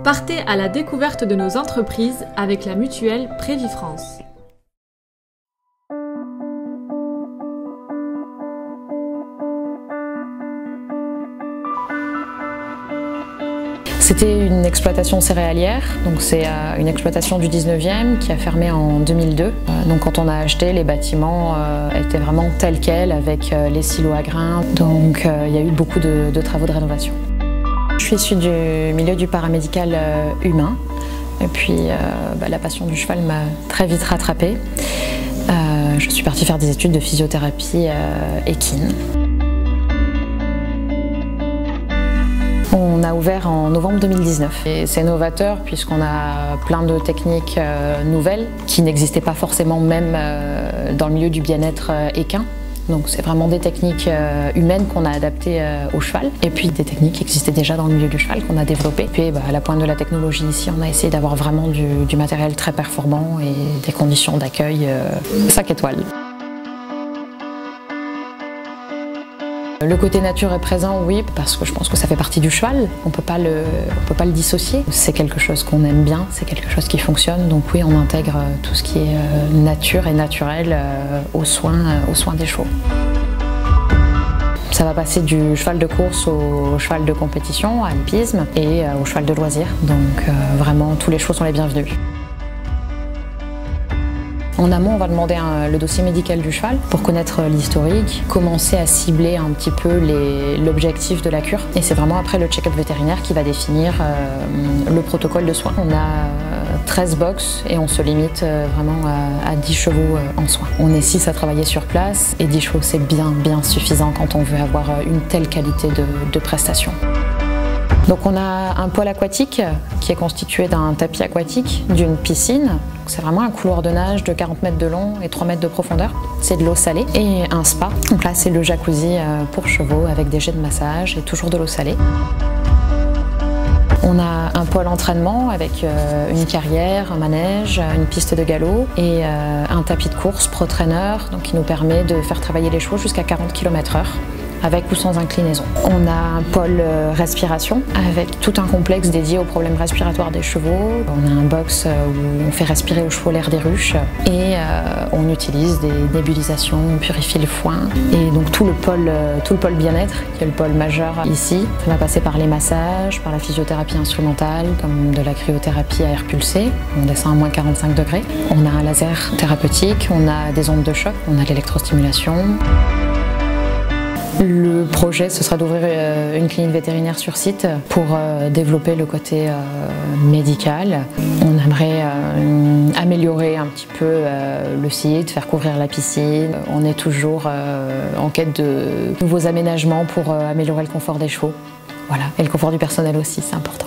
Partez à la découverte de nos entreprises avec la mutuelle Prévifrance. C'était une exploitation céréalière, donc c'est une exploitation du 19e qui a fermé en 2002. Donc quand on a acheté, les bâtiments étaient vraiment tels quels avec les silos à grains, donc il y a eu beaucoup de travaux de rénovation. Je suis issue du milieu du paramédical humain et puis la passion du cheval m'a très vite rattrapée. Je suis partie faire des études de physiothérapie équine. On a ouvert en novembre 2019 et c'est novateur puisqu'on a plein de techniques nouvelles qui n'existaient pas forcément même dans le milieu du bien-être équin. Donc c'est vraiment des techniques humaines qu'on a adaptées au cheval et puis des techniques qui existaient déjà dans le milieu du cheval qu'on a développées. Puis à la pointe de la technologie ici, on a essayé d'avoir vraiment du matériel très performant et des conditions d'accueil 5 étoiles. Le côté nature est présent, oui, parce que je pense que ça fait partie du cheval. On peut pas le dissocier. C'est quelque chose qu'on aime bien, c'est quelque chose qui fonctionne. Donc oui, on intègre tout ce qui est nature et naturel aux soins des chevaux. Ça va passer du cheval de course au cheval de compétition, à l'hippisme et au cheval de loisir. Donc vraiment, tous les chevaux sont les bienvenus. En amont, on va demander le dossier médical du cheval pour connaître l'historique, commencer à cibler un petit peu l'objectif de la cure. Et c'est vraiment après le check-up vétérinaire qui va définir le protocole de soins. On a 13 box et on se limite vraiment à 10 chevaux en soins. On est 6 à travailler sur place et 10 chevaux, c'est bien suffisant quand on veut avoir une telle qualité de prestation. Donc on a un pôle aquatique qui est constitué d'un tapis aquatique, d'une piscine. C'est vraiment un couloir de nage de 40 mètres de long et 3 mètres de profondeur. C'est de l'eau salée et un spa. Donc là c'est le jacuzzi pour chevaux avec des jets de massage et toujours de l'eau salée. On a un pôle entraînement avec une carrière, un manège, une piste de galop et un tapis de course Pro Trainer qui nous permet de faire travailler les chevaux jusqu'à 40 km/h. Avec ou sans inclinaison. On a un pôle respiration avec tout un complexe dédié aux problèmes respiratoires des chevaux. On a un box où on fait respirer aux chevaux l'air des ruches et on utilise des nébulisations, on purifie le foin. Et donc tout le pôle bien-être, qui est le pôle majeur ici, ça va passer par les massages, par la physiothérapie instrumentale, comme de la cryothérapie à air pulsé. On descend à moins 45 degrés. On a un laser thérapeutique, on a des ondes de choc, on a de l'électrostimulation. Le projet, ce sera d'ouvrir une clinique vétérinaire sur site pour développer le côté médical. On aimerait améliorer un petit peu le site, faire couvrir la piscine. On est toujours en quête de nouveaux aménagements pour améliorer le confort des chevaux. Voilà. Et le confort du personnel aussi, c'est important.